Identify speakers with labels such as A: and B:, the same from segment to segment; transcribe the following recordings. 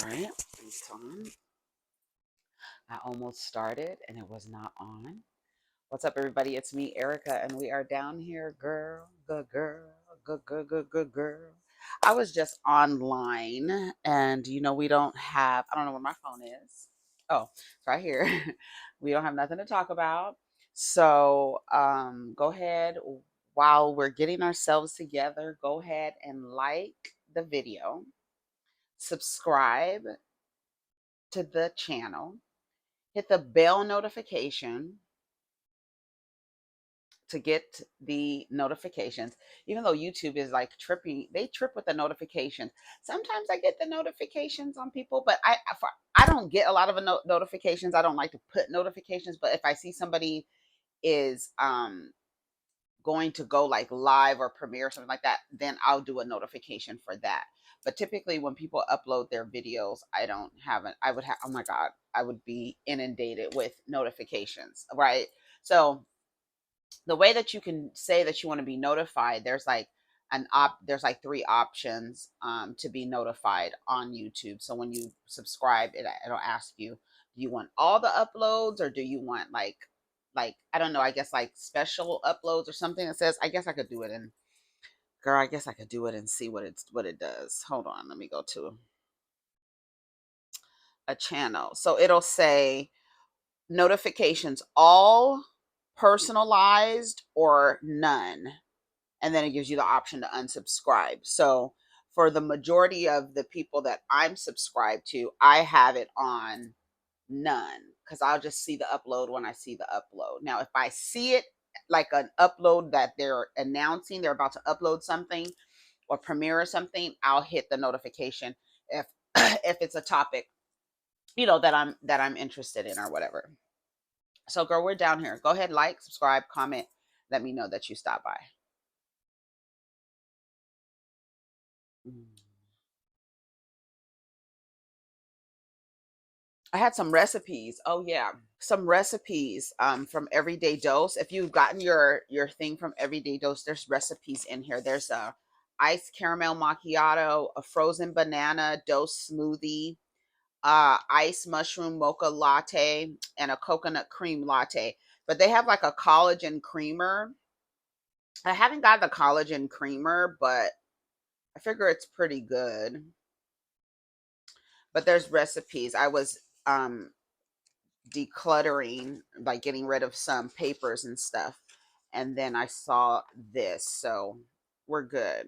A: right. Hold on. I almost started and it was not on. What's up, everybody? It's me, Erica, and we are down here, girl, good girl, good girl. I was just online, and we don't have. I don't know where my phone is. Oh, it's right here. We don't have nothing to talk about. So, go ahead while we're getting ourselves together. Go ahead and like the video, subscribe to the channel, hit the bell notification to get the notifications. Even though YouTube is like tripping, they trip with the notifications. Sometimes I get the notifications on people, but I don't get a lot of notifications. I don't like to put notifications, but if I see somebody is going to go like live or premiere or something like that, then I'll do a notification for that. But typically when people upload their videos, I don't have an I would have, oh my god, I would be inundated with notifications, right? So the way that you can say that you want to be notified, there's like three options to be notified on YouTube. So when you subscribe, it'll ask you, do you want all the uploads, or do you want like I don't know, I guess like special uploads or something that says. I guess I could do it in girl, I guess I could do it and see what it does. Hold on, let me go to a channel. So it'll say notifications all, personalized, or none, and then it gives you the option to unsubscribe. So for the majority of the people that I'm subscribed to, I have it on none, because I'll just see the upload when I see the upload. Now, if I see it like an upload that they're announcing, they're about to upload something or premiere or something, I'll hit the notification if if it's a topic, that I'm interested in or whatever. So girl, we're down here. Go ahead, like, subscribe, comment, let me know that you stopped by. I had some recipes. Oh yeah, some recipes from Everyday Dose. If you've gotten your thing from Everyday Dose, there's recipes in here. There's a iced caramel macchiato, a frozen banana dose smoothie, iced mushroom mocha latte, and a coconut cream latte. But they have like a collagen creamer. I haven't got the collagen creamer, but I figure it's pretty good. But there's recipes. I was decluttering, like getting rid of some papers and stuff, and then I saw this, so we're good.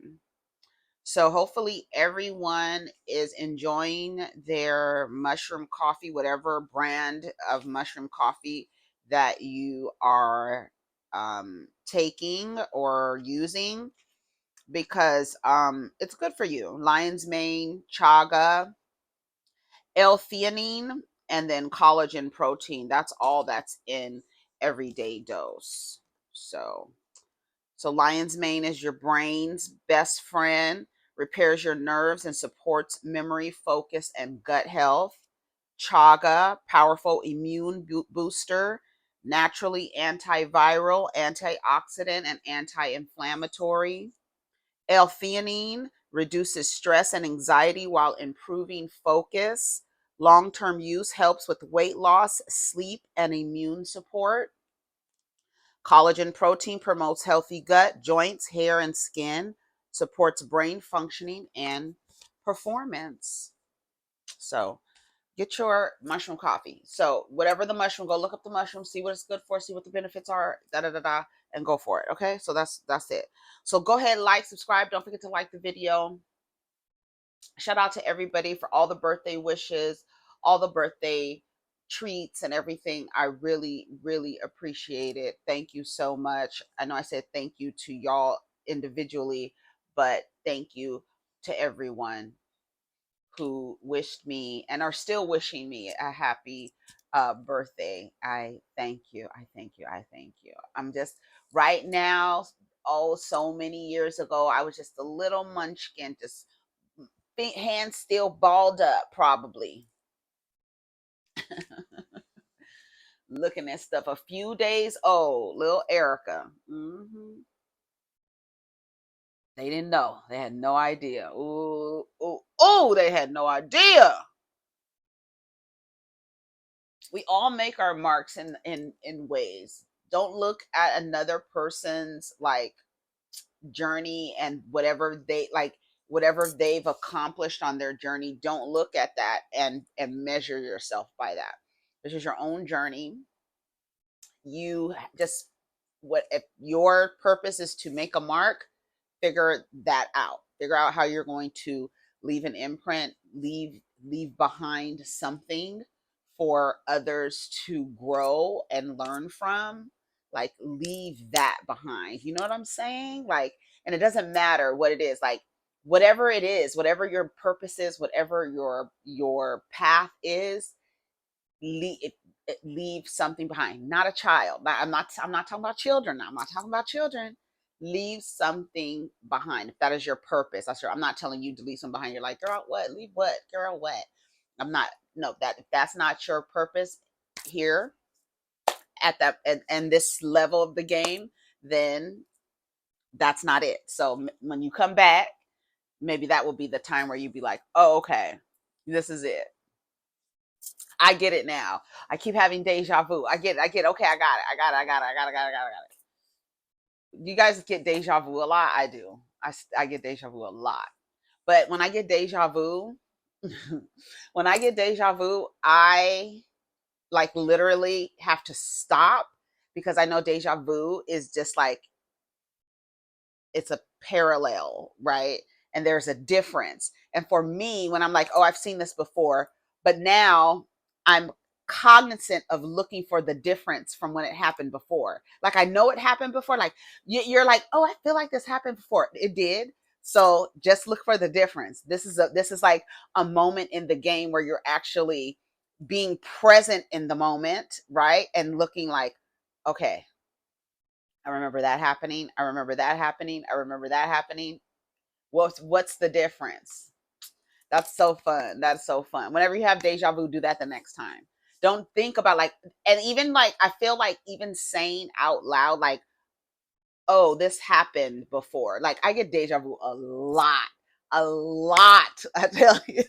A: So hopefully everyone is enjoying their mushroom coffee, whatever brand of mushroom coffee that you are taking or using, because it's good for you. Lion's mane, chaga, L-theanine, and then collagen protein. That's all that's in Everyday Dose. So lion's mane is your brain's best friend, repairs your nerves and supports memory, focus, and gut health. Chaga, powerful immune booster, naturally antiviral, antioxidant, and anti-inflammatory. L-theanine reduces stress and anxiety while improving focus. Long-term use helps with weight loss, sleep, and immune support. Collagen protein promotes healthy gut, joints, hair, and skin, supports brain functioning and performance. So get your mushroom coffee. So whatever the mushroom, go look up the mushroom, see what it's good for, see what the benefits are, da da da da, and go for it. Okay, so that's it. So go ahead, like, subscribe. Don't forget to like the video. Shout out to everybody for all the birthday wishes, all the birthday treats and everything. I really, really appreciate it. Thank you so much. I know I said thank you to y'all individually, but thank you to everyone who wished me and are still wishing me a happy birthday. I thank you. I thank you. I thank you. I'm just right now. Oh, so many years ago, I was just a little munchkin, just hands still balled up, probably looking at stuff a few days old. Little Erica. They didn't know. They had no idea. Ooh, ooh, ooh! They had no idea. We all make our marks in ways. Don't look at another person's like journey and whatever they've accomplished on their journey. Don't look at that and measure yourself by that. This is your own journey. You just, what if your purpose is to make a mark, figure that out. Figure out how you're going to leave an imprint, leave behind something for others to grow and learn from. Like, leave that behind. You know what I'm saying? Like, and it doesn't matter what it is. Like, whatever it is, whatever your purpose is, whatever your path is, leave something behind. Not a child. I'm not talking about children. I'm not talking about children. Leave something behind. If that is your purpose, I'm not telling you to leave something behind. You're like, girl, what? Leave what? Girl, what? I'm not. No, if that's not your purpose here at that and this level of the game, then that's not it. So when you come back, maybe that will be the time where you be like, oh, okay, this is it. I get it now. I keep having deja vu. I get. Okay, I got it. You guys get deja vu a lot? I do. I get deja vu a lot. But when I get deja vu, I like literally have to stop, because I know deja vu is just like, it's a parallel, right? And there's a difference. And for me, when I'm like, oh, I've seen this before, but now I'm cognizant of looking for the difference from when it happened before. Like, I know it happened before. Like, you're like, oh, I feel like this happened before. It did. So just look for the difference. This is like a moment in the game where you're actually being present in the moment, right? And looking like, okay, I remember that happening. I remember that happening. I remember that happening. What's the difference? That's so fun. That's so fun. Whenever you have deja vu, do that the next time. Don't think about like, and even like, I feel like even saying out loud, like, oh, this happened before. Like, I get deja vu a lot. I tell you.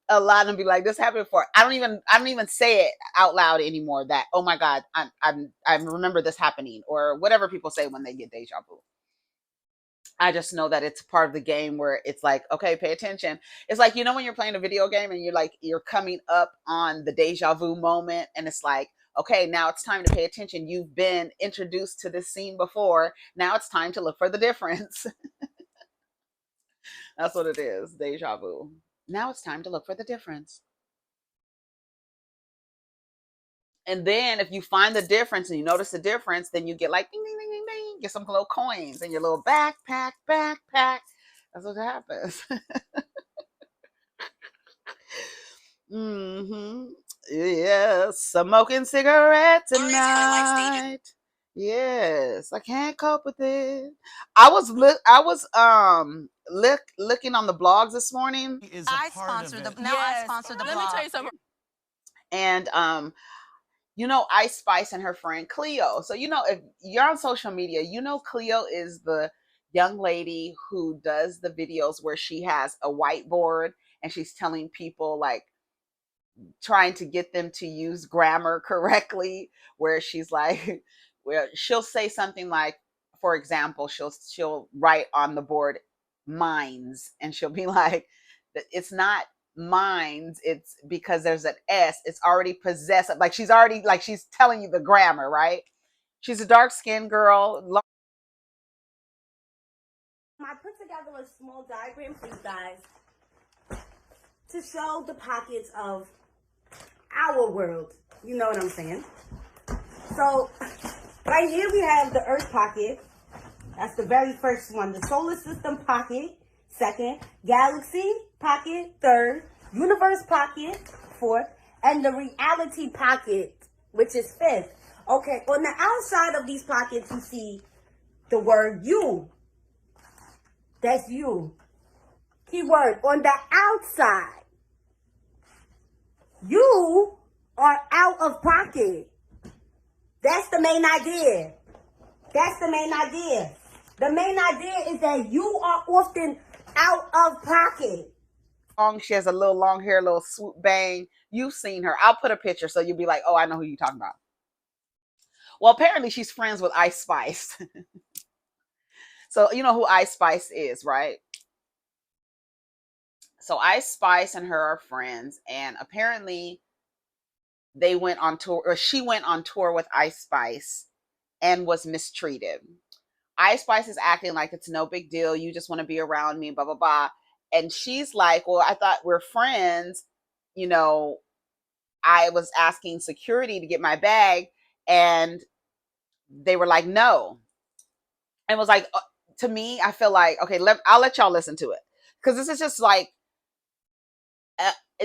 A: A lot, and be like, this happened before. I don't even say it out loud anymore, that, oh my God, I remember this happening, or whatever people say when they get deja vu. I just know that it's part of the game where it's like, okay, pay attention. It's like, when you're playing a video game and you're coming up on the deja vu moment, and it's like, okay, now it's time to pay attention. You've been introduced to this scene before. Now it's time to look for the difference. That's what it is, deja vu. Now it's time to look for the difference. And then if you find the difference and you notice the difference, then you get like, ding, ding, ding, ding, ding, get some little coins in your little backpack. That's what happens. Yes, smoking cigarettes tonight. Yes, I can't cope with it. I was looking on the blogs this morning.
B: I sponsor the blog. Let me tell you something.
A: And Ice Spice and her friend Cleo. So if you're on social media, Cleo is the young lady who does the videos where she has a whiteboard and she's telling people, like, trying to get them to use grammar correctly, where she's like, where she'll say something like, for example, she'll write on the board minds, and she'll be like, it's not minds, it's because there's an S, it's already possessive. Like, she's telling you the grammar, right? She's a dark-skinned girl.
C: I put together a small diagram for you guys to show the pockets of our world. You know what I'm saying? So right here we have the Earth pocket. That's the very first one. The solar system pocket, second. Galaxy pocket, third. Universe pocket, fourth. And the reality pocket, which is fifth. Okay, on the outside of these pockets, you see the word you. That's you. Keyword, on the outside. You are out of pocket. That's the main idea. The main idea is that you are often out of pocket.
A: She has a little long hair, little swoop bang. You've seen her. I'll put a picture so you'll be like, oh, I know who you're talking about. Well, apparently she's friends with Ice Spice. So you know who Ice Spice is, right? So Ice Spice and her are friends, and apparently they went on tour, or she went on tour with Ice Spice and was mistreated. Ice Spice is acting like it's no big deal. You just want to be around me, blah, blah, blah. And she's like, well, I thought we're friends. You know, I was asking security to get my bag, and they were like, no. And it was like, to me, I feel like, okay, I'll let y'all listen to it. Because this is just like,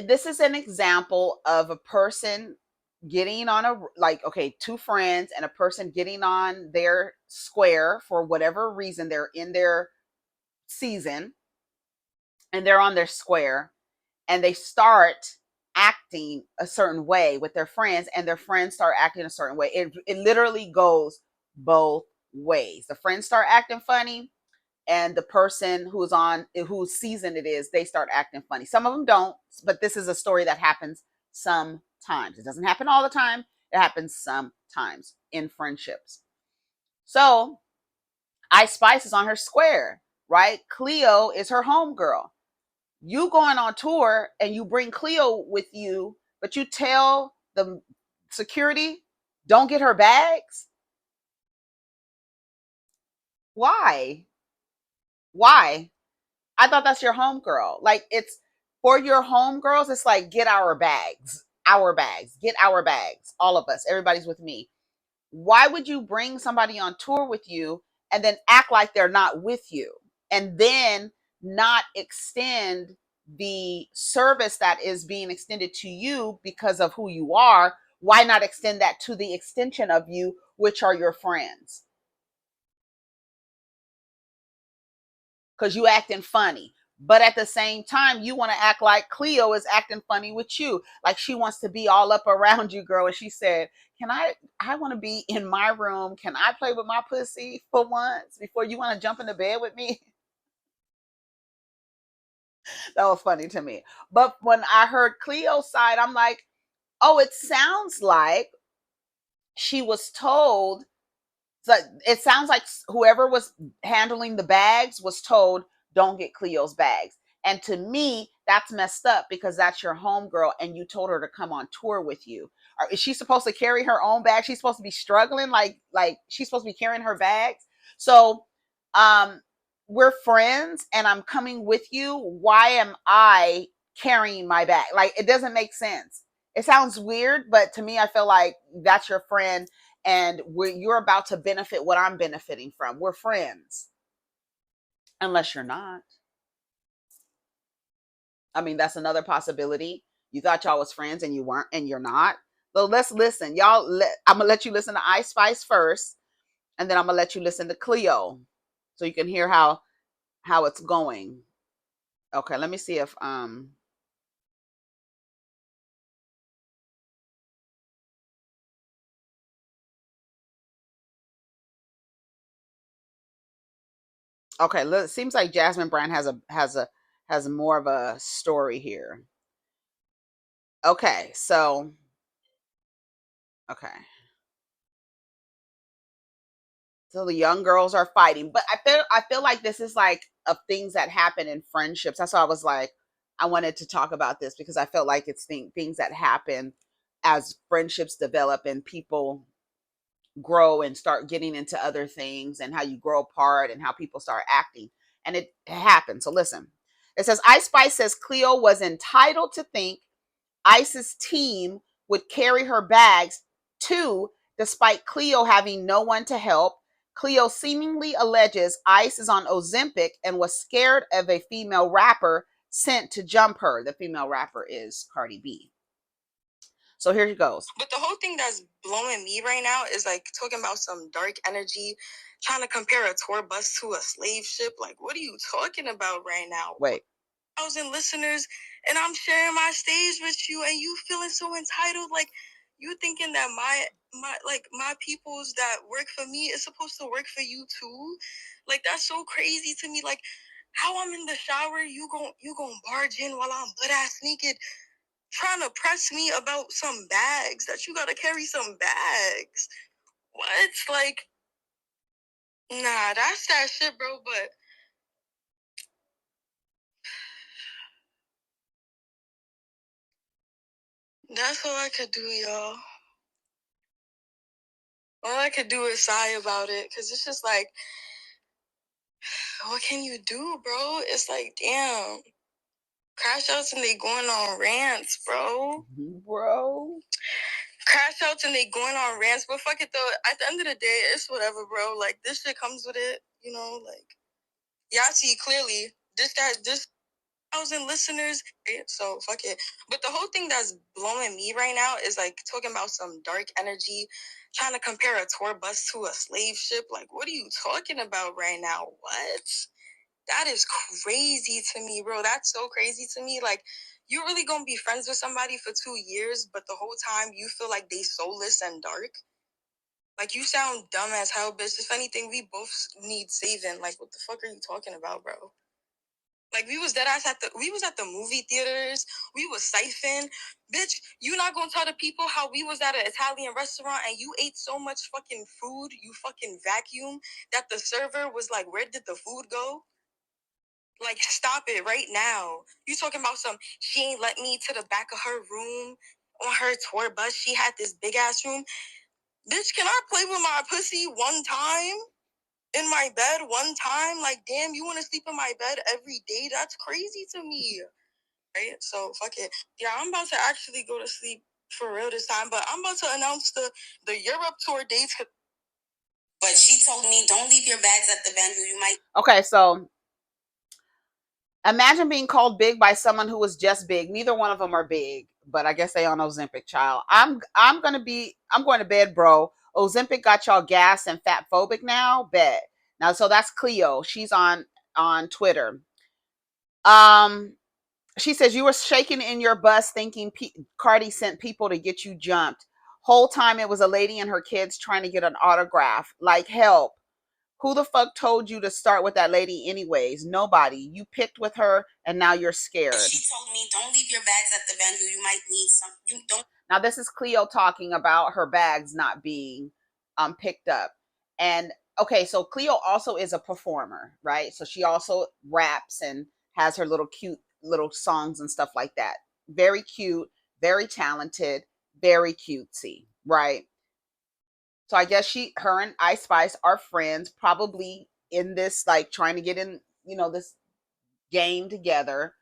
A: this is an example of a person getting on a, like, okay, two friends and a person getting on their square for whatever reason. They're in their season and they're on their square, and they start acting a certain way with their friends, and their friends start acting a certain way. It literally goes both ways. The friends start acting funny, and the person whose season it is, they start acting funny. Some of them don't, but this is a story that happens sometimes. It doesn't happen all the time. It happens sometimes in friendships. So Ice Spice is on her square, right? Cleo is her homegirl. You going on tour and you bring Cleo with you, but you tell the security, don't get her bags? Why? Why? I thought that's your homegirl. Like, it's for your homegirls, it's like, get our bags. Our bags. Get our bags. All of us. Everybody's with me. Why would you bring somebody on tour with you and then act like they're not with you? And then not extend the service that is being extended to you because of who you are? Why not extend that to the extension of you, which are your friends? Because you acting funny. But at the same time, you want to act like Cleo is acting funny with you. Like she wants to be all up around you, girl. And she said, I want to be in my room. Can I play with my pussy for once before you want to jump into bed with me? That was funny to me. But when I heard Cleo's side, I'm like, oh, it sounds like she was told. So it sounds like whoever was handling the bags was told, don't get Cleo's bags. And to me, that's messed up because that's your homegirl and you told her to come on tour with you. Is she supposed to carry her own bag? She's supposed to be struggling, like she's supposed to be carrying her bags. So we're friends and I'm coming with you. Why am I carrying my bag? Like, it doesn't make sense. It sounds weird, but to me, I feel like that's your friend and you're about to benefit what I'm benefiting from. We're friends. Unless you're not. I mean, that's another possibility. You thought y'all was friends and you weren't, and you're not. So let's listen. I'm going to let you listen to Ice Spice first, and then I'm going to let you listen to Cleo so you can hear how it's going. Okay, let me see if okay, it seems like Jasmine Brand has more of a story here. Okay, so okay. So the young girls are fighting, but I feel like this is like of things that happen in friendships. That's why I was like, I wanted to talk about this because I felt like it's things that happen as friendships develop and people grow and start getting into other things, and how you grow apart and how people start acting, and it happens. So listen, it says Ice Spice says Cleo was entitled to think Ice's team would carry her bags too, despite Cleo having no one to help. Cleo seemingly alleges Ice is on Ozempic and was scared of a female rapper sent to jump her. The female rapper is Cardi B. So here she goes.
B: But the whole thing that's blowing me right now is like talking about some dark energy, trying to compare a tour bus to a slave ship. Like, what are you talking about right now?
A: Wait.
B: 1,000 listeners, and I'm sharing my stage with you, and you feeling so entitled. Like, you thinking that my peoples that work for me is supposed to work for you too? Like, that's so crazy to me. Like, How I'm in the shower, you gon' barge in while I'm butt ass naked, trying to press me about some bags that you gotta carry some bags. What? Like, nah, that's that shit, bro. But that's all I could do, y'all. All I could do is sigh about it, because it's just like, what can you do, bro? It's like, damn. Crash outs and they going on rants, bro.
A: Bro.
B: Crash outs and they going on rants, but fuck it though. At the end of the day, it's whatever, bro. Like, this shit comes with it, you know? Like, y'all see clearly, this 1,000 listeners, so fuck it. But the whole thing that's blowing me right now is like talking about some dark energy, trying to compare a tour bus to a slave ship. Like, what are you talking about right now? What? That is crazy to me, bro. That's so crazy to me. Like, you're really gonna be friends with somebody for 2 years, but the whole time you feel like they soulless and dark? Like, you sound dumb as hell, bitch. If anything, we both need saving. Like, what the fuck are you talking about, bro? Like, we was at the movie theaters. We was siphon. Bitch, you not gonna tell the people how we was at an Italian restaurant and you ate so much fucking food, you fucking vacuum, that the server was like, where did the food go? Like, stop it right now. You talking about she ain't let me to the back of her room on her tour bus. She had this big ass room. Bitch, can I play with my pussy one time? In my bed one time? Like, damn, you want to sleep in my bed every day? That's crazy to me. Right? So, fuck it. Yeah, I'm about to actually go to sleep for real this time, but I'm about to announce the Europe tour dates. But she told me, don't leave your bags at the venue. You might...
A: Okay, so imagine being called big by someone who was just big. Neither one of them are big, but I guess they on Ozempic, child. I'm going to bed, bro. Ozempic got y'all gas and fat phobic now. Bet. Now, so that's Cleo. She's on Twitter. She says you were shaking in your bus thinking Cardi sent people to get you jumped. Whole time it was a lady and her kids trying to get an autograph. Like, help. Who the fuck told you to start with that lady anyways? Nobody. You picked with her and now you're scared.
B: She told me, don't leave your bags at the venue. You might need some. You don't.
A: Now this is Cleo talking about her bags not being picked up. And okay, so Cleo also is a performer, right? So she also raps and has her little cute little songs and stuff like that. Very cute, very talented, very cutesy, right? So I guess her and Ice Spice are friends, probably in this, like, trying to get in, this game together.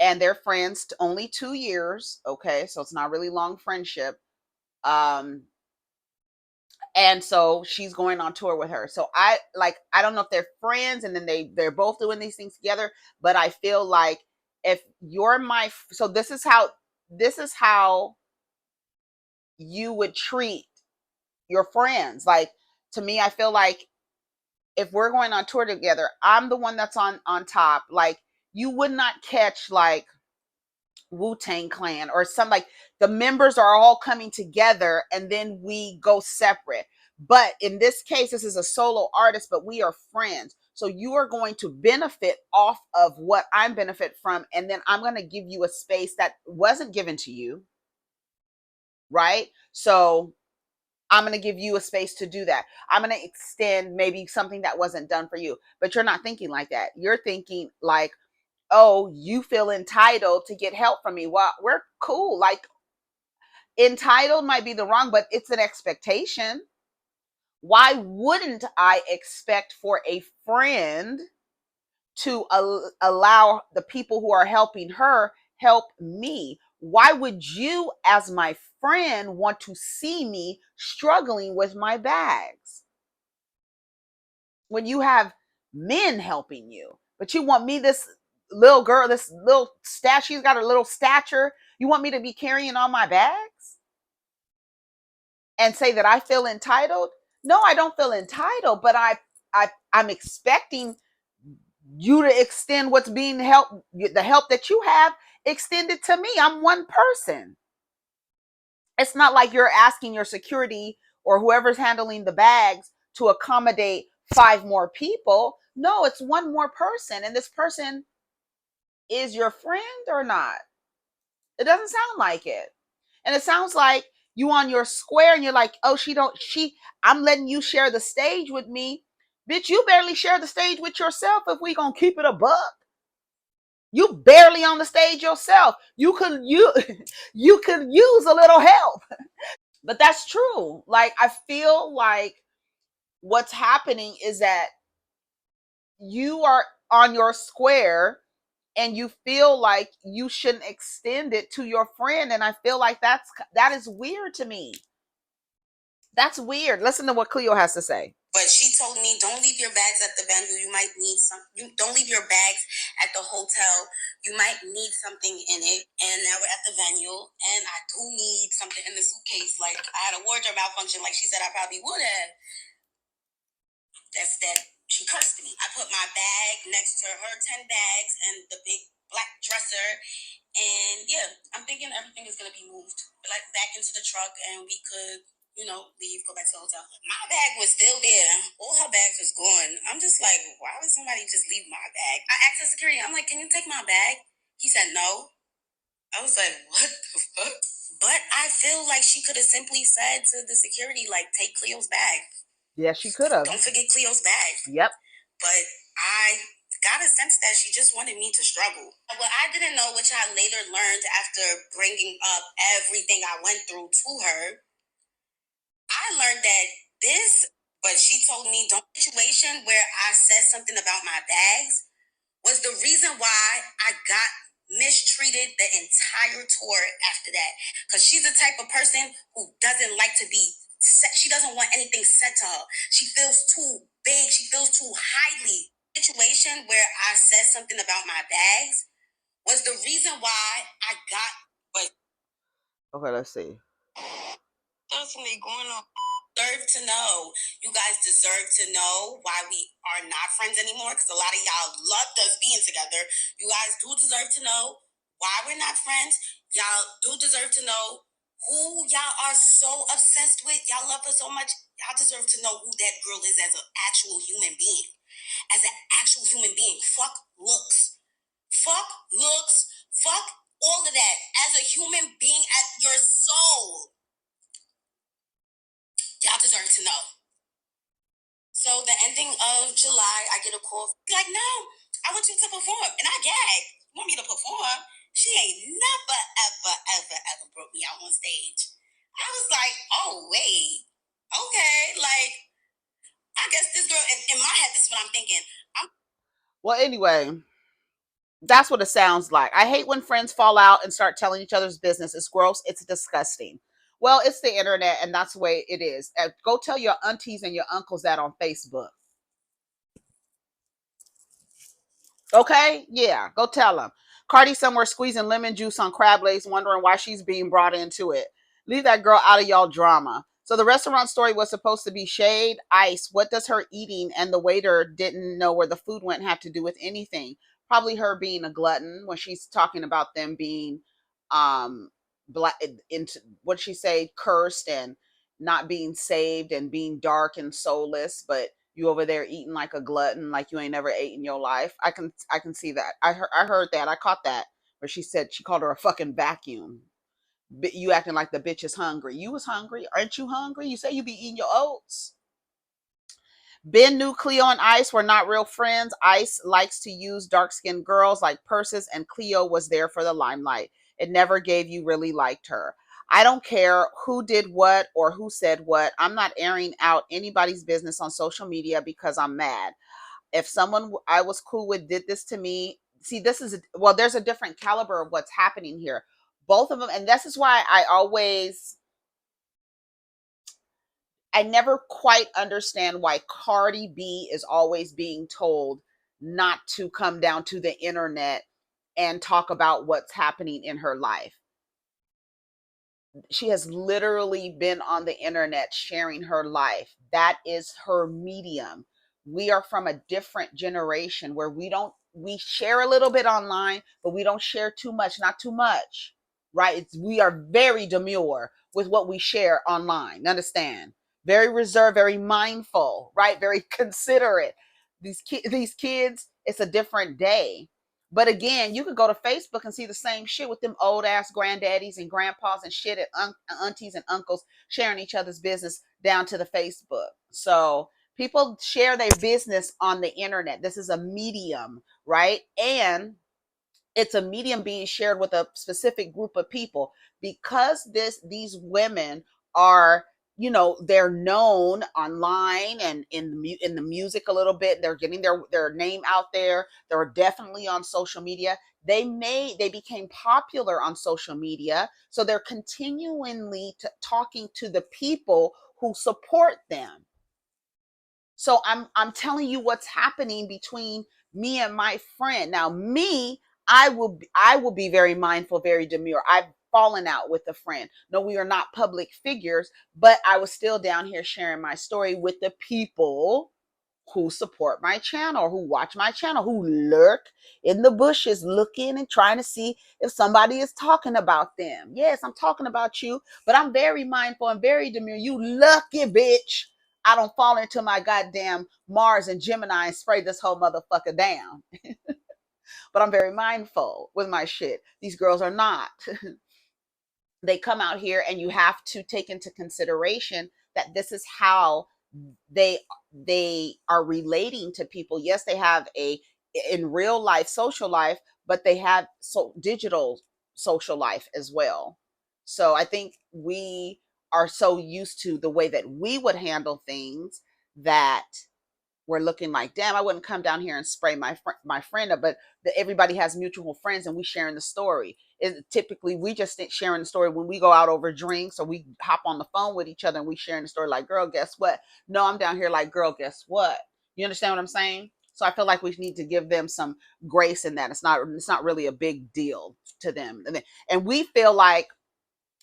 A: And they're friends only 2 years. Okay. So it's not really long friendship. And so she's going on tour with her. So I don't know if they're friends and then they're both doing these things together, but I feel like if you're so this is how you would treat your friends. Like, to me, I feel like if we're going on tour together, I'm the one that's on top. Like, you would not catch like Wu-Tang Clan or some, like, the members are all coming together and then we go separate. But in this case, this is a solo artist, but we are friends. So you are going to benefit off of what I'm benefit from. And then I'm going to give you a space that wasn't given to you. Right? So I'm going to give you a space to do that. I'm going to extend maybe something that wasn't done for you. But you're not thinking like that. You're thinking like, oh, you feel entitled to get help from me. Well, we're cool. Like, entitled might be the wrong, but it's an expectation. Why wouldn't I expect for a friend to allow the people who are helping her help me? Why would you, as my friend, want to see me struggling with my bags when you have men helping you? But you want me, this little girl, this little she's got a little stature, you want me to be carrying all my bags and say that I feel entitled? No, I don't feel entitled, but I'm expecting you to extend what's being the help that you have extended to me. I'm one person. It's not like you're asking your security or whoever's handling the bags to accommodate 5 more people. No, it's one more person, and this person is your friend or not. It doesn't sound like it. And it sounds like you on your square and you're like, oh, I'm letting you share the stage with me. Bitch, you barely share the stage with yourself if we gonna keep it a buck. You barely on the stage yourself. You could use a little help. But that's true. Like, I feel like what's happening is that you are on your square and you feel like you shouldn't extend it to your friend, and I feel like that is weird to me. That's weird. Listen to what Cleo has to say.
B: But she told me, don't leave your bags at the venue. You might need some. Don't leave your bags at the hotel. You might need something in it. And now we're at the venue, and I do need something in the suitcase. Like, I had a wardrobe malfunction, like she said I probably would have. That's that. She cursed me. I put my bag next to her 10 bags and the big black dresser. And yeah, I'm thinking everything is going to be moved like back into the truck, and we could, leave, go back to the hotel. My bag was still there. All her bags was gone. I'm just like, why would somebody just leave my bag? I asked the security, I'm like, can you take my bag? He said no. I was like, what the fuck? But I feel like she could have simply said to the security, like, take Cleo's bag.
A: Yeah, she could have.
B: Don't forget Cleo's bag.
A: Yep.
B: But I got a sense that she just wanted me to struggle. What I didn't know, which I later learned after bringing up everything I went through to her, I learned that but she told me, don't situation where I said something about my bags was the reason why I got mistreated the entire tour after that. Because she's the type of person who doesn't like to be said. She doesn't want anything said to her. She feels too big. She feels too highly. Situation where I said something about my bags was the reason why I got. But
A: okay, let's see.
B: Definitely going on. Deserve to know. You guys deserve to know why we are not friends anymore, because a lot of y'all loved us being together. You guys do deserve to know why we're not friends. Y'all do deserve to know who y'all are so obsessed with. Y'all love her so much. Y'all deserve to know who that girl is as an actual human being. As an actual human being. Fuck looks. Fuck looks. Fuck all of that. As a human being, at your soul. Y'all deserve to know. So the ending of July, I get a call. Like, no, I want you to perform. And I gag. You want me to perform? She ain't never, ever, ever, ever broke me out on stage. I was like, oh, wait. Okay. Like, I guess this girl, in my head, this is what I'm thinking.
A: Well, anyway, that's what it sounds like. I hate when friends fall out and start telling each other's business. It's gross. It's disgusting. Well, it's the internet, and that's the way it is. Go tell your aunties and your uncles that on Facebook. Okay? Yeah, go tell them. Cardi somewhere squeezing lemon juice on crab legs, wondering why she's being brought into it. Leave that girl out of y'all drama. So the restaurant story was supposed to be shade, ice. What does her eating and the waiter didn't know where the food went have to do with anything? Probably her being a glutton when she's talking about them being black into what she say, cursed and not being saved and being dark and soulless, but you over there eating like a glutton, like you ain't never ate in your life. I can see that. I heard that. I caught that where she said she called her a fucking vacuum. You acting like the bitch is hungry. You was hungry. Aren't you hungry? You say you be eating your oats. Ben knew Cleo and Ice were not real friends. Ice likes to use dark-skinned girls like purses, and Cleo was there for the limelight. It never gave you really liked her. I don't care who did what or who said what. I'm not airing out anybody's business on social media because I'm mad. If someone I was cool with did this to me, see, there's a different caliber of what's happening here. Both of them, and this is why I never quite understand why Cardi B is always being told not to come down to the internet and talk about what's happening in her life. She has literally been on the internet sharing her life. That is her medium. We are from a different generation where we share a little bit online, but we don't share too much, not too much, right? We are very demure with what we share online. Understand? very reserved, very mindful, right? Very considerate. These kids, it's a different day. But again, you could go to Facebook and see the same shit with them old ass granddaddies and grandpas and shit and aunties and uncles sharing each other's business down to the Facebook. So people share their business on the internet. This is a medium, right? And it's a medium being shared with a specific group of people because these women are, you know, they're known online and in the music a little bit. They're getting their name out there. They're definitely on social media. They became popular on social media, so they're continually talking to the people who support them. So I'm telling you what's happening between me and my friend. Now, me, I will be very mindful, very demure. I've fallen out with a friend. No, we are not public figures, but I was still down here sharing my story with the people who support my channel, who watch my channel, who lurk in the bushes looking and trying to see if somebody is talking about them. Yes, I'm talking about you, but I'm very mindful and very demure. You lucky bitch. I don't fall into my goddamn Mars and Gemini and spray this whole motherfucker down. But I'm very mindful with my shit. These girls are not. They come out here and you have to take into consideration that this is how they they are relating to people. Yes, they have a in real life social life, but they have digital social life as well. So I think we are so used to the way that we would handle things that we're looking like, damn, I wouldn't come down here and spray my friend up, but everybody has mutual friends and we sharing the story. Typically we just sharing the story when we go out over drinks or we hop on the phone with each other and we sharing the story like, girl, guess what? No, I'm down here like, girl, guess what? You understand what I'm saying? So I feel like we need to give them some grace in that. It's not really a big deal to them. And we feel like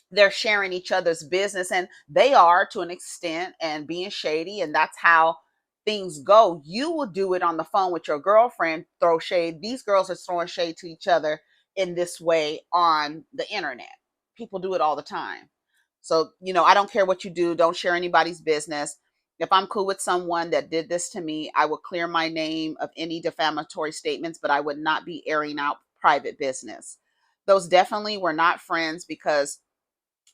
A: they're sharing each other's business, and they are to an extent, and being shady, and that's how things go. You will do it on the phone with your girlfriend, throw shade. These girls are throwing shade to each other in this way on the internet. People do it all the time. So, I don't care what you do, don't share anybody's business. If I'm cool with someone that did this to me, I would clear my name of any defamatory statements, but I would not be airing out private business. Those definitely were not friends, because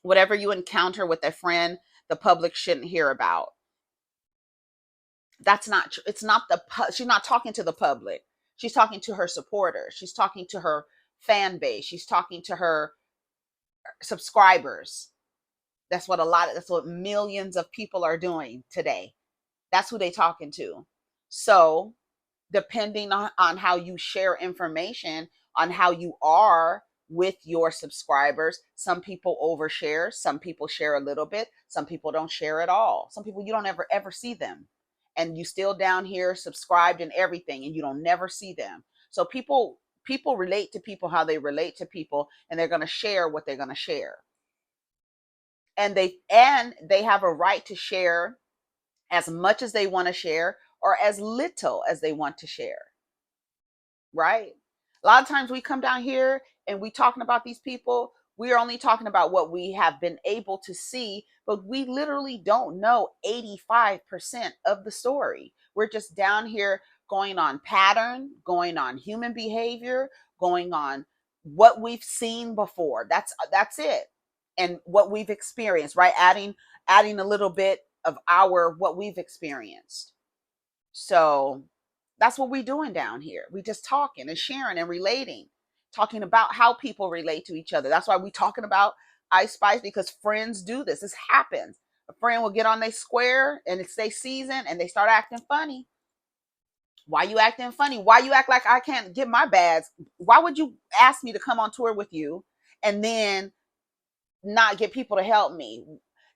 A: whatever you encounter with a friend, the public shouldn't hear about. That's not true. It's not she's not talking to the public. She's talking to her supporters. She's talking to her fan base. She's talking to her subscribers. That's what millions of people are doing today. That's who they talking to. So depending on how you share information, on how you are with your subscribers, some people overshare, some people share a little bit, some people don't share at all. Some people you don't ever see them, and you still down here subscribed and everything, and you don't never see them. So people relate to people how they relate to people, and they're going to share what they're going to share, and they have a right to share as much as they want to share or as little as they want to share. Right? A lot of times we come down here and we talking about these people, we are only talking about what we have been able to see, but we literally don't know 85% of the story. We're just down here going on pattern, going on human behavior, going on what we've seen before. That's it. And what we've experienced, right? Adding a little bit of what we've experienced. So that's what we're doing down here. We just talking and sharing and relating, talking about how people relate to each other. That's why we talking about Ice Spice, because friends do this. This happens. A friend will get on their square and it's their season and they start acting funny. Why you acting funny? Why you act like I can't get my bags? Why would you ask me to come on tour with you and then not get people to help me?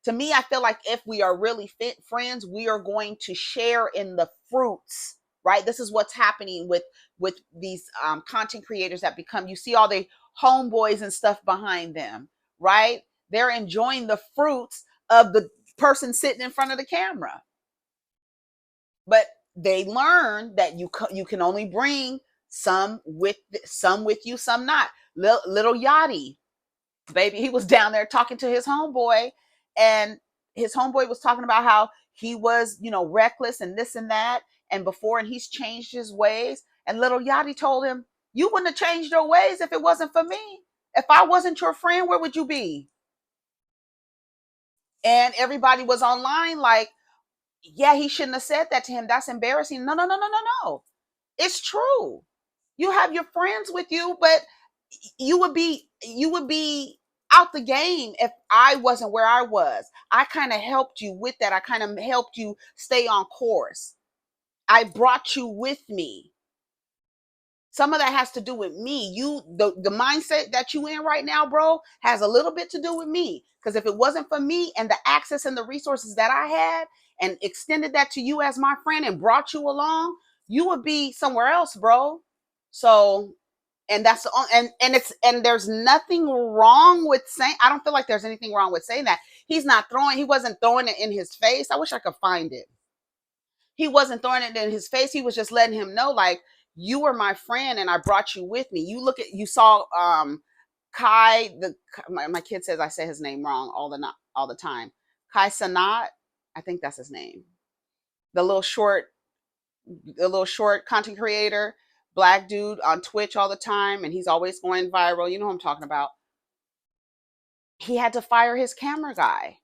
A: To me, I feel like if we are really fit friends, we are going to share in the fruits, right? This is what's happening with these content creators that become, you see all the homeboys and stuff behind them, right? They're enjoying the fruits of the person sitting in front of the camera. But they learn that you can only bring some with you, some not. Little Yachty, baby, he was down there talking to his homeboy, and his homeboy was talking about how he was, reckless and this and that, and before, and he's changed his ways. And little Yachty told him, "You wouldn't have changed your ways if it wasn't for me. If I wasn't your friend, where would you be?" And everybody was online like, "Yeah, he shouldn't have said that to him. That's embarrassing." No, no, no, no, no, no. It's true. You have your friends with you, but you would be out the game if I wasn't where I was. I kind of helped you with that. I kind of helped you stay on course. I brought you with me. Some of that has to do with me. The mindset that you in right now, bro, has a little bit to do with me. Because if it wasn't for me and the access and the resources that I had and extended that to you as my friend and brought you along, you would be somewhere else, bro. So, and that's and there's nothing wrong with saying, I don't feel like there's anything wrong with saying that. He wasn't throwing it in his face. I wish I could find it. He wasn't throwing it in his face. He was just letting him know, like, you were my friend and I brought you with me. You saw Kai, my kid says I say his name wrong all the time. Kai Sanat, I think that's his name. The little short content creator, black dude on Twitch all the time, and he's always going viral. You know who I'm talking about. He had to fire his camera guy.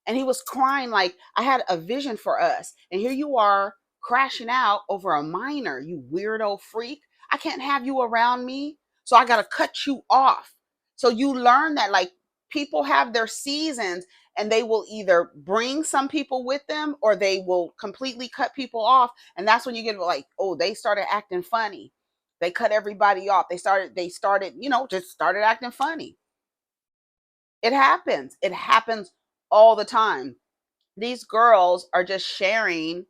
A: And he was crying like, "I had a vision for us. And here you are crashing out over a minor, you weirdo freak. I can't have you around me. So I got to cut you off." So you learn that, like, people have their seasons and they will either bring some people with them or they will completely cut people off. And that's when you get like, oh, they started acting funny. They cut everybody off. Just started acting funny. It happens. It happens all the time. These girls are just sharing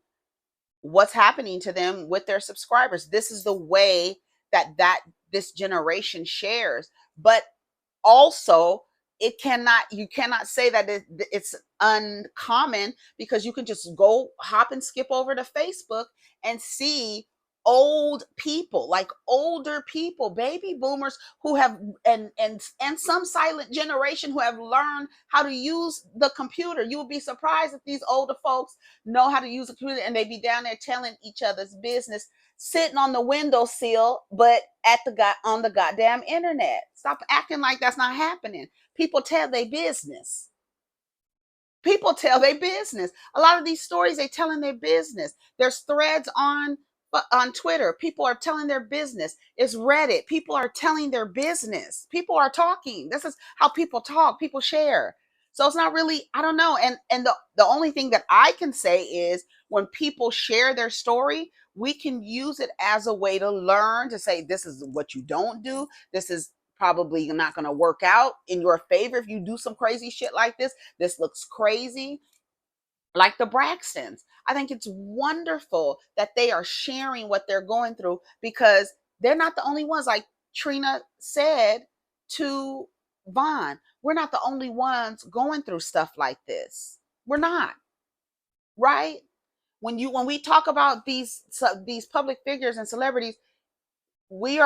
A: what's happening to them with their subscribers. This is the way that this generation shares. But also, you cannot say that it's uncommon, because you can just go hop and skip over to Facebook and see old people, like older people, baby boomers, who have and some silent generation who have learned how to use the computer. You would be surprised if these older folks know how to use a computer, and they be down there telling each other's business, sitting on the windowsill, but on the goddamn internet. Stop acting like that's not happening. People tell their business. People tell their business. A lot of these stories, they telling their business. There's threads on Twitter. People are telling their business. It's Reddit. People are telling their business. People are talking. This is how people talk. People share. So it's not really, I don't know. And the only thing that I can say is, when people share their story, we can use it as a way to learn, to say, this is what you don't do. This is probably not going to work out in your favor if you do some crazy shit like this. This looks crazy. Like the Braxtons, I think it's wonderful that they are sharing what they're going through, because they're not the only ones. Like Trina said to Vaughn, we're not the only ones going through stuff like this. We're not, right? When we talk about these public figures and celebrities, we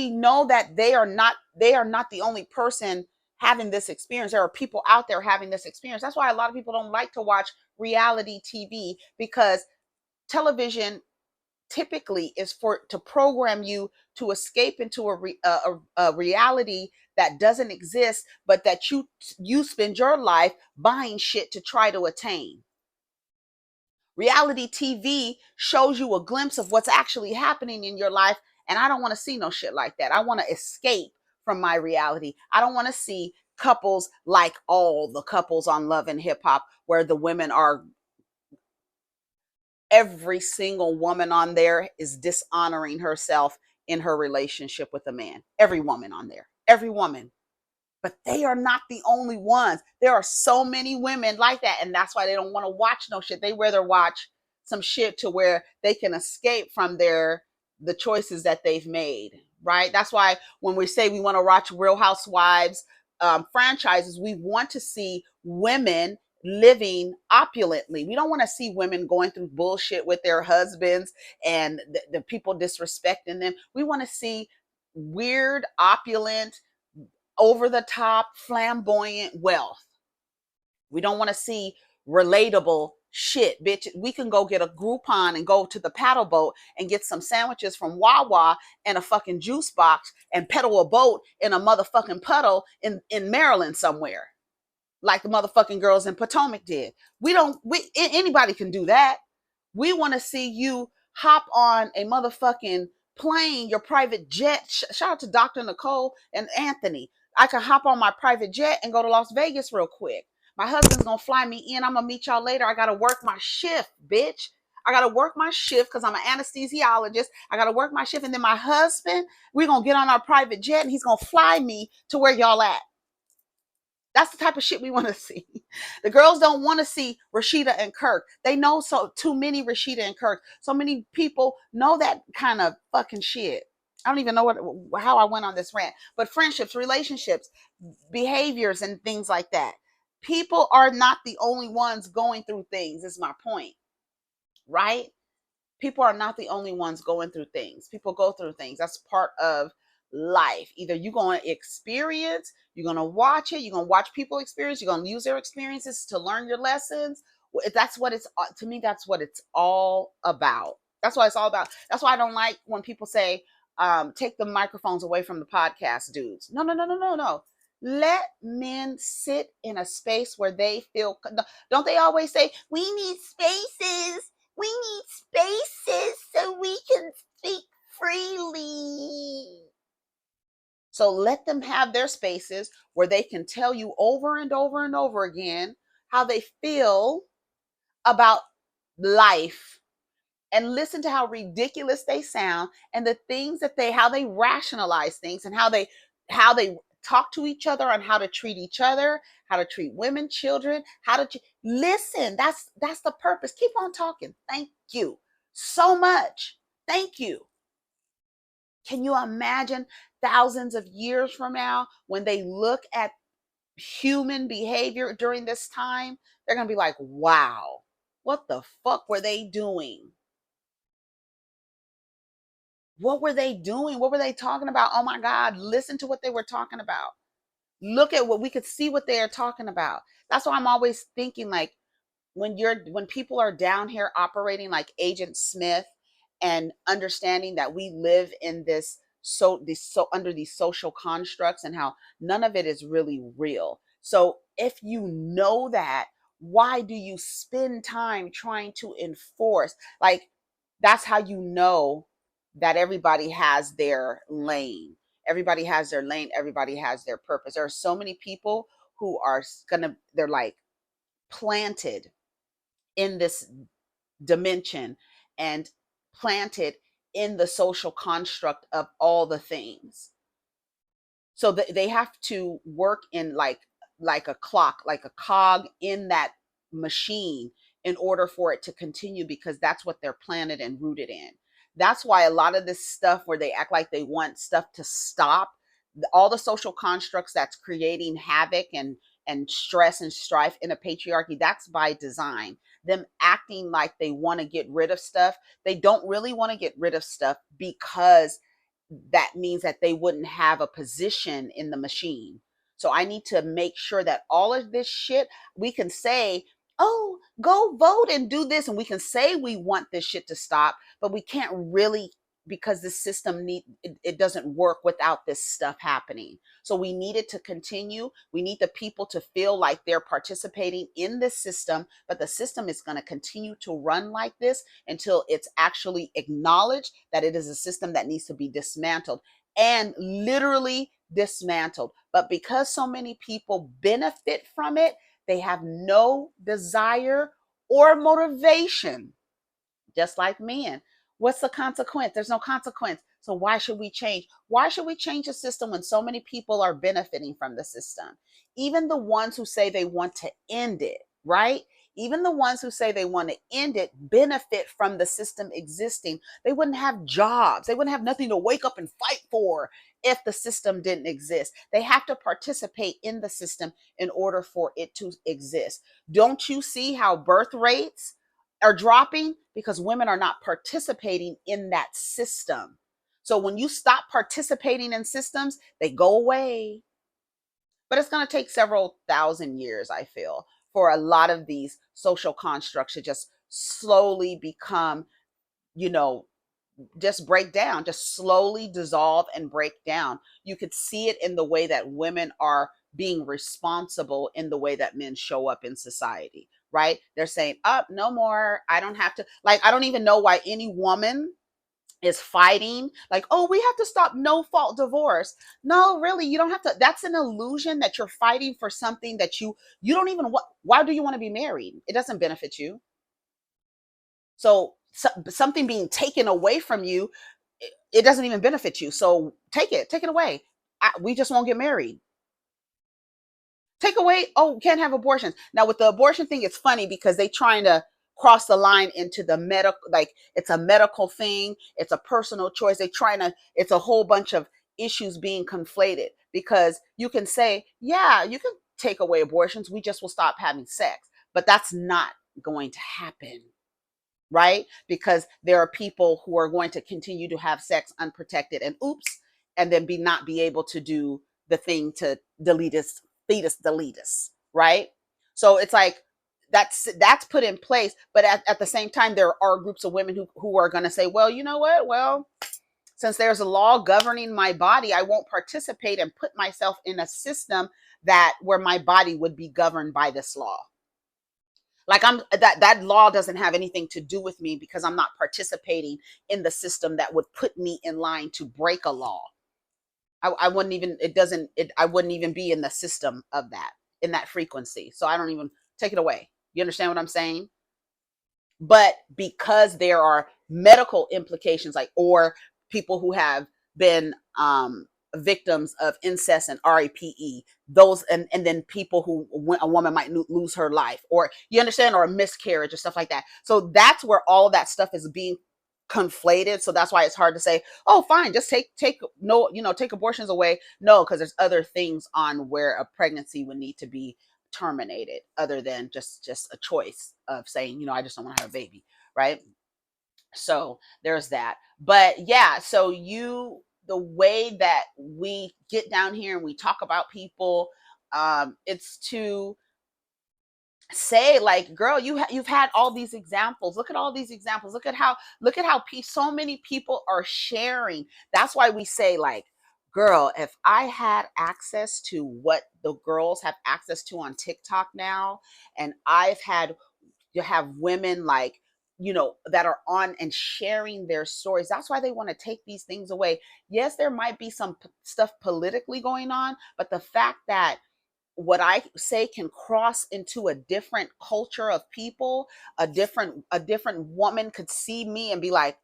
A: know that they are not the only person having this experience. There are people out there having this experience. That's why a lot of people don't like to watch reality TV, because television typically is to program you to escape into a reality that doesn't exist, but that you spend your life buying shit to try to attain. Reality TV shows you a glimpse of what's actually happening in your life. And I don't want to see no shit like that. I want to escape from my reality. I don't want to see couples like all the couples on Love and Hip Hop, where the women are, every single woman on there is dishonoring herself in her relationship with a man. Every woman on there, every woman. But they are not the only ones. There are so many women like that. And that's why they don't want to watch no shit. They rather watch some shit to where they can escape from the choices that they've made. Right. That's why when we say we want to watch Real Housewives franchises, we want to see women living opulently. We don't want to see women going through bullshit with their husbands and the people disrespecting them. We want to see weird, opulent, over the top, flamboyant wealth. We don't want to see relatable shit, bitch. We can go get a Groupon and go to the paddle boat and get some sandwiches from Wawa and a fucking juice box and pedal a boat in a motherfucking puddle in Maryland somewhere, like the motherfucking girls in Potomac did. Anybody can do that. We want to see you hop on a motherfucking plane, your private jet. Shout out to Dr. Nicole and Anthony. I can hop on my private jet and go to Las Vegas real quick. My husband's gonna fly me in. I'm gonna meet y'all later. I gotta work my shift, bitch. I gotta work my shift because I'm an anesthesiologist. I gotta work my shift. And then my husband, we're gonna get on our private jet and he's gonna fly me to where y'all at. That's the type of shit we want to see. The girls don't want to see Rashida and Kirk. They know too many Rashida and Kirk. So many people know that kind of fucking shit. I don't even know how I went on this rant. But friendships, relationships, behaviors, and things like that. People are not the only ones going through things, is my point. Right? People are not the only ones going through things. People go through things. That's part of life. Either you're going to experience, you're going to watch it, you're going to watch people experience, you're going to use their experiences to learn your lessons. That's what it's, to me, that's what it's all about. That's what it's all about. That's why I don't like when people say, take the microphones away from the podcast dudes. No, no, no, no, no, no. Let men sit in a space where they feel, don't they always say, we need spaces? We need spaces so we can speak freely. So let them have their spaces where they can tell you over and over and over again how they feel about life, and listen to how ridiculous they sound and the things that how they rationalize things and how they talk to each other on how to treat each other, how to treat women, children, how to listen. That's the purpose. Keep on talking. Thank you so much. Thank you. Can you imagine thousands of years from now when they look at human behavior during this time? They're going to be like, wow, what the fuck were they doing? What were they doing? What were they talking about? Oh my God, listen to what they were talking about. Look at what we could see what they are talking about. That's why I'm always thinking, like, when people are down here operating like Agent Smith and understanding that we live in this under these social constructs and how none of it is really real. So if you know that, why do you spend time trying to enforce? Like, that's how you know that everybody has their lane. Everybody has their lane. Everybody has their purpose. There are so many people who are they're like planted in this dimension and planted in the social construct of all the things. So they have to work in like a clock, like a cog in that machine in order for it to continue, because that's what they're planted and rooted in. That's why a lot of this stuff where they act like they want stuff to stop, all the social constructs that's creating havoc and stress and strife in a patriarchy, that's by design. Them acting like they want to get rid of stuff. They don't really want to get rid of stuff because that means that they wouldn't have a position in the machine. So I need to make sure that all of this shit, we can say, oh, go vote and do this. And we can say we want this shit to stop, but we can't really, because the system it doesn't work without this stuff happening. So we need it to continue. We need the people to feel like they're participating in this system, but the system is going to continue to run like this until it's actually acknowledged that it is a system that needs to be dismantled, and literally dismantled. But because so many people benefit from it, they have no desire or motivation, just like men. What's the consequence? There's no consequence. So why should we change? Why should we change the system when so many people are benefiting from the system? Even the ones who say they want to end it, right? Even the ones who say they want to end it benefit from the system existing. They wouldn't have jobs. They wouldn't have nothing to wake up and fight for if the system didn't exist. They have to participate in the system in order for it to exist. Don't you see how birth rates are dropping? Because women are not participating in that system. So when you stop participating in systems, they go away. But it's going to take several thousand years, I feel, for a lot of these social constructs to just slowly become, you know, just break down, just slowly dissolve and break down. You could see it in the way that women are being responsible in the way that men show up in society, right? They're saying, up, no more. I don't have to, like, I don't even know why any woman is fighting like, oh, we have to stop no fault divorce. No, really, you don't have to. That's an illusion that you're fighting for something that you don't even want. Why do you want to be married? It doesn't benefit you. So something being taken away from you, it doesn't even benefit you. So take it away. We just won't get married. Take away, oh, can't have abortions. Now with the abortion thing, it's funny because they trying to cross the line into the medical, like it's a medical thing, it's a personal choice. They trying to, it's a whole bunch of issues being conflated because you can say, yeah, you can take away abortions, we just will stop having sex. But that's not going to happen, right? Because there are people who are going to continue to have sex unprotected and oops, and then not be able to do the thing to delete us, right? So it's like that's put in place, but at the same time, there are groups of women who are going to say, well, you know what? Well, since there's a law governing my body, I won't participate and put myself in a system that where my body would be governed by this law. Like I'm that law doesn't have anything to do with me because I'm not participating in the system that would put me in line to break a law. I wouldn't even, I wouldn't even be in the system of that, in that frequency. So I don't even, take it away. You understand what I'm saying? But because there are medical implications, like, or people who have been victims of incest and RAPE, those, and then people who, a woman might lose her life, or you understand, or a miscarriage or stuff like that. So that's where all of that stuff is being conflated. So that's why it's hard to say, oh, fine, just take no, take abortions away. No, because there's other things on where a pregnancy would need to be terminated, other than just a choice of saying, I just don't want to have a baby, right? So there's that. But yeah, so the way that we get down here and we talk about people, it's to say, like, girl, you've had all these examples. Look at all these examples. Look at how so many people are sharing. That's why we say, like, girl, if I had access to what the girls have access to on TikTok now, and you have women, like, that are on and sharing their stories. That's why they want to take these things away. Yes, there might be some stuff politically going on, but the fact that what I say can cross into a different culture of people, a different woman could see me and be like,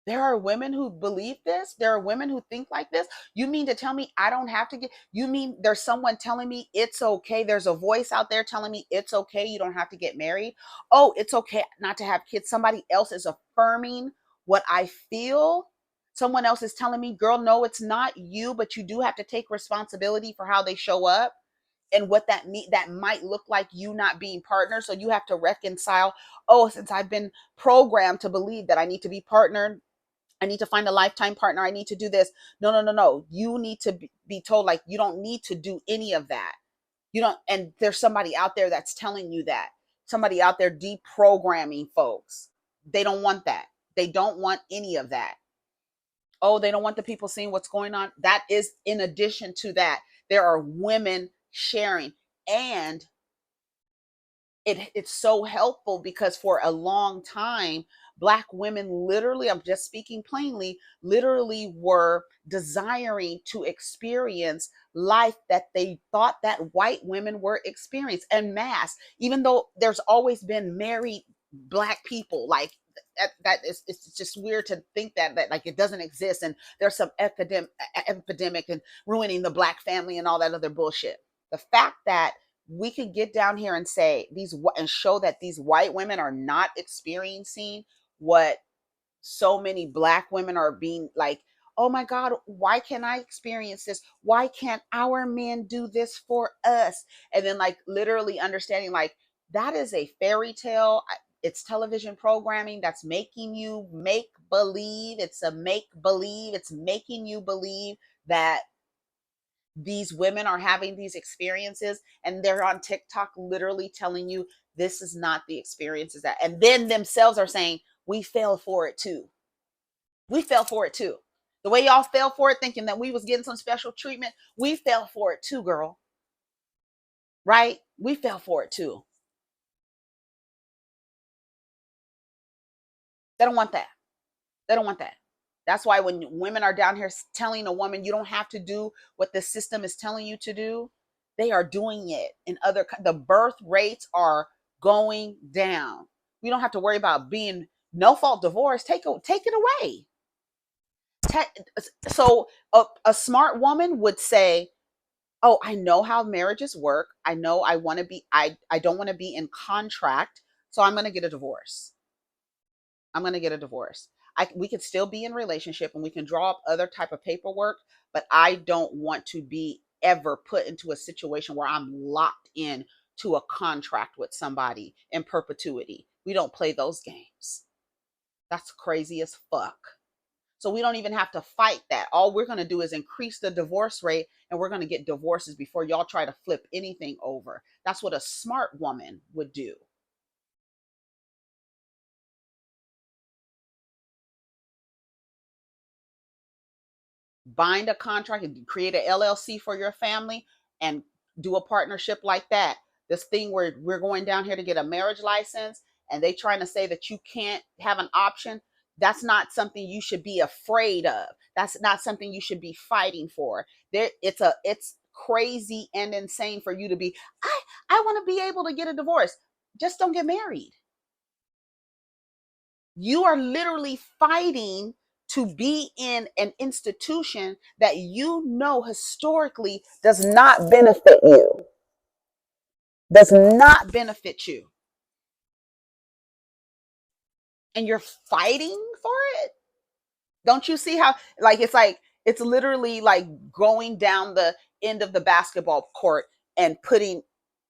A: there are women who believe this. There are women who think like this. You mean to tell me I don't have to you mean there's someone telling me it's okay? There's a voice out there telling me it's okay. You don't have to get married. Oh, it's okay not to have kids. Somebody else is affirming what I feel. Someone else is telling me, girl, no, it's not you, but you do have to take responsibility for how they show up and what that might look like, you not being partners. So you have to reconcile, oh, since I've been programmed to believe that I need to be partnered, I need to find a lifetime partner, I need to do this. No, no, no, no. You need to be told, like, you don't need to do any of that. You don't, and there's somebody out there that's telling you that. Somebody out there deprogramming folks. They don't want that. They don't want any of that. Oh, they don't want the people seeing what's going on. That is in addition to that. There are women sharing, and it's so helpful because for a long time, Black women literally, I'm just speaking plainly, literally were desiring to experience life that they thought that white women were experiencing en masse, even though there's always been married Black people. Like, that is, it's just weird to think that like it doesn't exist, and there's some epidemic and ruining the Black family and all that other bullshit. The fact that we could get down here and say these, and show that these white women are not experiencing what so many Black women are being like, oh my God, why can't I experience this? Why can't our men do this for us? And then, like, literally understanding, like, that is a fairy tale. It's television programming that's making you make believe. It's a make believe. It's making you believe that these women are having these experiences, and they're on TikTok literally telling you this is not the experiences that, and then themselves are saying, we fell for it too. We fell for it too. The way y'all fell for it, thinking that we was getting some special treatment, we fell for it too, girl. Right? We fell for it too. They don't want that. They don't want that. That's why when women are down here telling a woman you don't have to do what the system is telling you to do, they are doing it. In other, the birth rates are going down. We don't have to worry about being no fault divorce. Take it away. So a smart woman would say, oh, I know how marriages work. I know I want to be, I don't want to be in contract. So I'm going to get a divorce. I'm going to get a divorce. We could still be in relationship and we can draw up other type of paperwork, but I don't want to be ever put into a situation where I'm locked in to a contract with somebody in perpetuity. We don't play those games. That's crazy as fuck. So we don't even have to fight that. All we're going to do is increase the divorce rate, and we're going to get divorces before y'all try to flip anything over. That's what a smart woman would do. Bind a contract and create an LLC for your family and do a partnership like that. This thing where we're going down here to get a marriage license and they trying to say that you can't have an option. That's not something you should be afraid of. That's not something you should be fighting for. It's crazy and insane for you to be, I want to be able to get a divorce. Just don't get married. You are literally fighting to be in an institution that you know historically does not benefit you. Does not benefit you. And you're fighting for it? Don't you see how, it's literally like going down the end of the basketball court and putting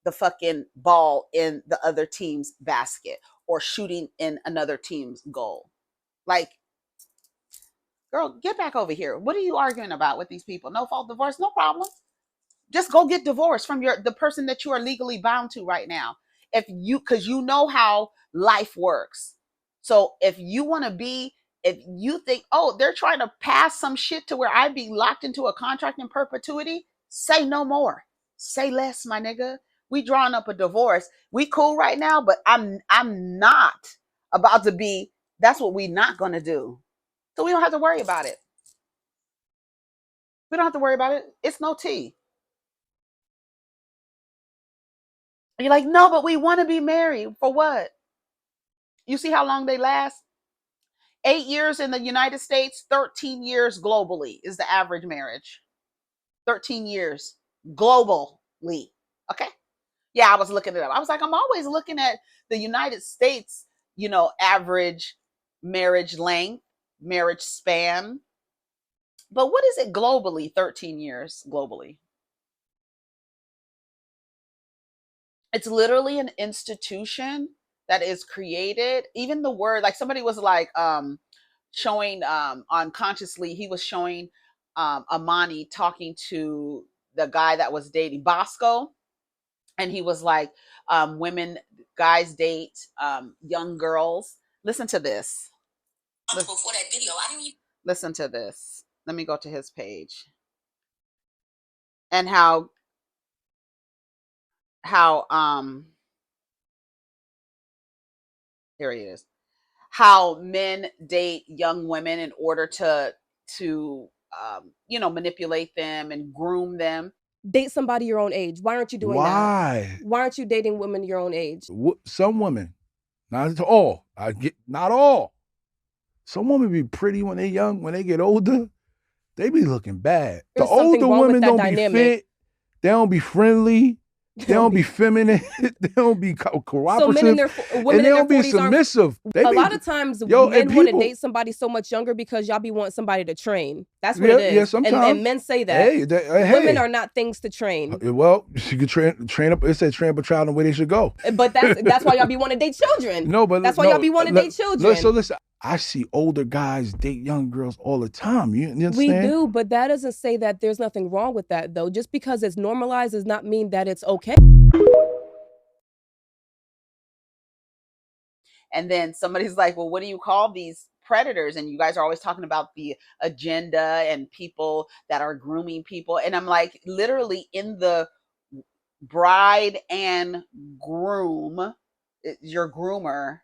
A: the fucking ball in the other team's basket or shooting in another team's goal. Like, girl, get back over here. What are you arguing about with these people? No fault divorce, no problem. Just go get divorced from the person that you are legally bound to right now. Because you know how life works. So if you think, oh, they're trying to pass some shit to where I'd be locked into a contract in perpetuity, say no more. Say less, my nigga. We drawing up a divorce. We cool right now, but I'm not about to be. That's what we not gonna do. So we don't have to worry about it. We don't have to worry about it. It's no tea. And you're like, no, but we want to be married. For what? You see how long they last? 8 years in the United States, 13 years globally is the average marriage. 13 years globally. Okay. Yeah, I was looking it up. I was like, I'm always looking at the United States, average marriage length, marriage span. But what is it globally? 13 years globally. It's literally an institution that is created. Even the word, like somebody was like showing unconsciously, he was showing Amani talking to the guy that was dating Bosco, and he was like, guys date young girls. Listen to this. Before that video, listen to this. Let me go to his page. And how here he is. How men date young women in order to manipulate them and groom them.
D: Date somebody your own age. Why aren't you doing that? Why aren't you dating women your own age?
E: Some women, not all. Not all. Some women be pretty when they're young. When they get older, they be looking bad.
D: There's
E: the older women don't
D: dynamic.
E: Be fit. They don't be friendly. They don't be feminine. They don't be cooperative.
D: So women
E: and they don't be submissive.
D: A lot of times men want to date somebody so much younger because y'all be wanting somebody to train. That's what it is.
E: Yeah, sometimes.
D: And men say that. Women are not things to train.
E: Well, she could train up. It said train up a child in the way they should go.
D: But that's why y'all be wanting to date children.
E: No, but
D: that's why y'all be wanting to date children.
E: So listen, I see older guys date young girls all the time. You understand?
D: We do, but that doesn't say that there's nothing wrong with that, though. Just because it's normalized does not mean that it's okay.
A: And then somebody's like, well, what do you call these predators? And you guys are always talking about the agenda and people that are grooming people. And I'm like, literally in the bride and groom, your groomer,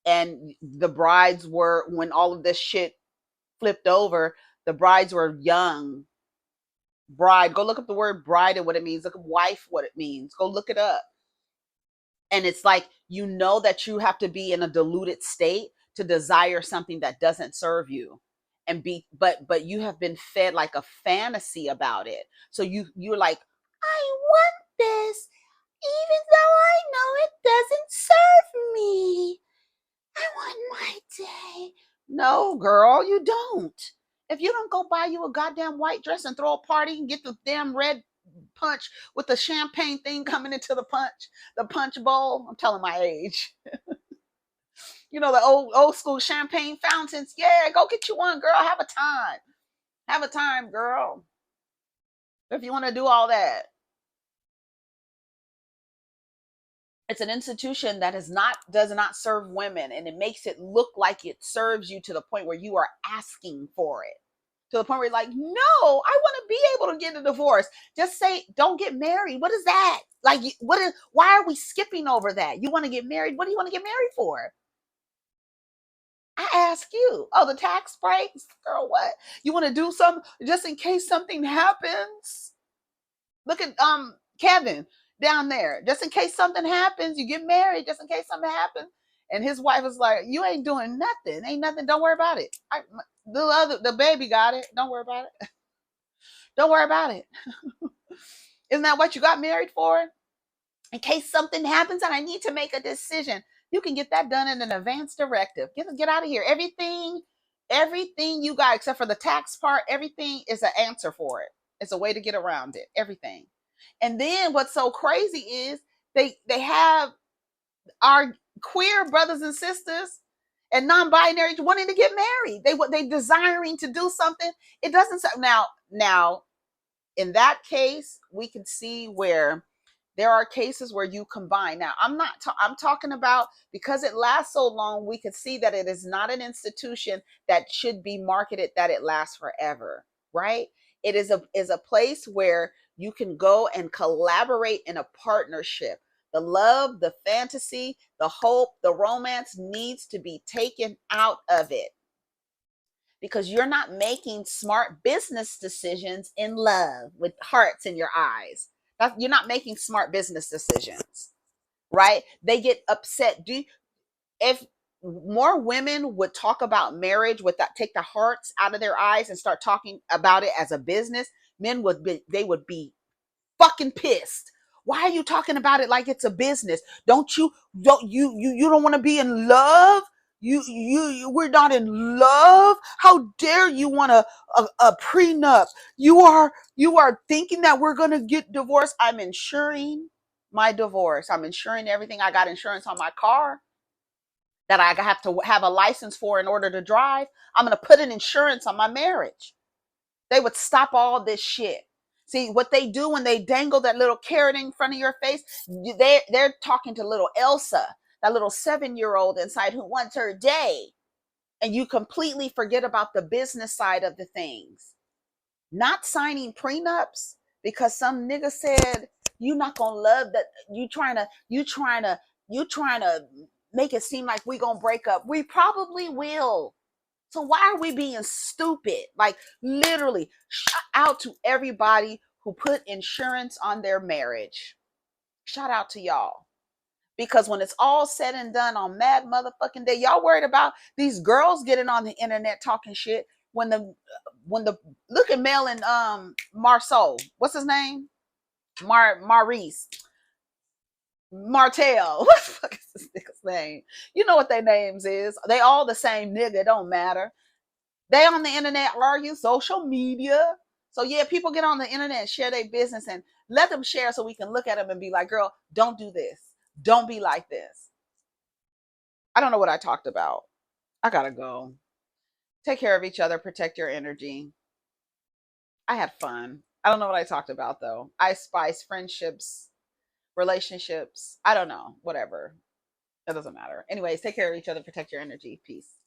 A: and the brides were, when all of this shit flipped over, the brides were young. Bride, go look up the word bride and what it means. Look up wife, what it means. Go look it up. And it's like, you know that you have to be in a diluted state to desire something that doesn't serve you, and be, but you have been fed like a fantasy about it. So you're like, I want this even though I know it doesn't serve me. I want my day. No, girl, you don't. If you don't go buy you a goddamn white dress and throw a party and get the damn red punch with the champagne thing coming into the punch bowl. I'm telling my age. You know, the old school champagne fountains. Yeah, go get you one, girl. Have a time. Have a time, girl. If you want to do all that. It's an institution that does not serve women, and it makes it look like it serves you to the point where you are asking for it. To the point where you're like, no, I want to be able to get a divorce. Just say, don't get married. What is that? Like, why are we skipping over that? You want to get married? What do you want to get married for? I ask you. Oh, the tax breaks? Girl, what? You want to do something just in case something happens? Look at Kevin down there. Just in case something happens, you get married just in case something happens. And his wife was like, you ain't doing nothing. Ain't nothing. Don't worry about it. The baby got it. Don't worry about it. Don't worry about it. Isn't that what you got married for? In case something happens and I need to make a decision, you can get that done in an advance directive. Get out of here. Everything you got, except for the tax part, everything is an answer for it. It's a way to get around it. Everything. And then what's so crazy is they have our queer brothers and sisters and non-binary wanting to get married. They desiring to do something. It doesn't. Now, in that case, we can see where there are cases where you combine. Now, I'm talking about, because it lasts so long, we can see that it is not an institution that should be marketed that it lasts forever, right? It is a place where you can go and collaborate in a partnership. The love, the fantasy, the hope, the romance needs to be taken out of it, because you're not making smart business decisions in love with hearts in your eyes. You're not making smart business decisions, right? They get upset. If more women would talk about marriage with that, take the hearts out of their eyes and start talking about it as a business, men would be fucking pissed. Why are you talking about it like it's a business? Don't you don't want to be in love? We're not in love. How dare you want a prenup? You are thinking that we're gonna get divorced. I'm insuring my divorce. I'm insuring everything. I got insurance on my car that I have to have a license for in order to drive. I'm gonna put an insurance on my marriage. They would stop all this shit. See what they do when they dangle that little carrot in front of your face? They're talking to little Elsa, that little 7-year-old inside who wants her day. And you completely forget about the business side of the things. Not signing prenups because some nigga said you not gonna love that. You trying to make it seem like we gonna break up. We probably will. So why are we being stupid? Like, literally, shout out to everybody who put insurance on their marriage. Shout out to y'all. Because when it's all said and done on Mad Motherfucking Day, y'all worried about these girls getting on the internet talking shit when the look at Mel and Marceau. What's his name? Maurice. Martell. What the fuck is this nigga's name? You know what their names is. They all the same nigga. It don't matter. They on the internet argue, social media. So yeah, people get on the internet and share their business, and let them share so we can look at them and be like, girl, don't do this. Don't be like this. I don't know what I talked about. I gotta go. Take care of each other. Protect your energy. I had fun. I don't know what I talked about though. I spice friendships, relationships. I don't know. Whatever. It doesn't matter. Anyways, take care of each other. Protect your energy. Peace.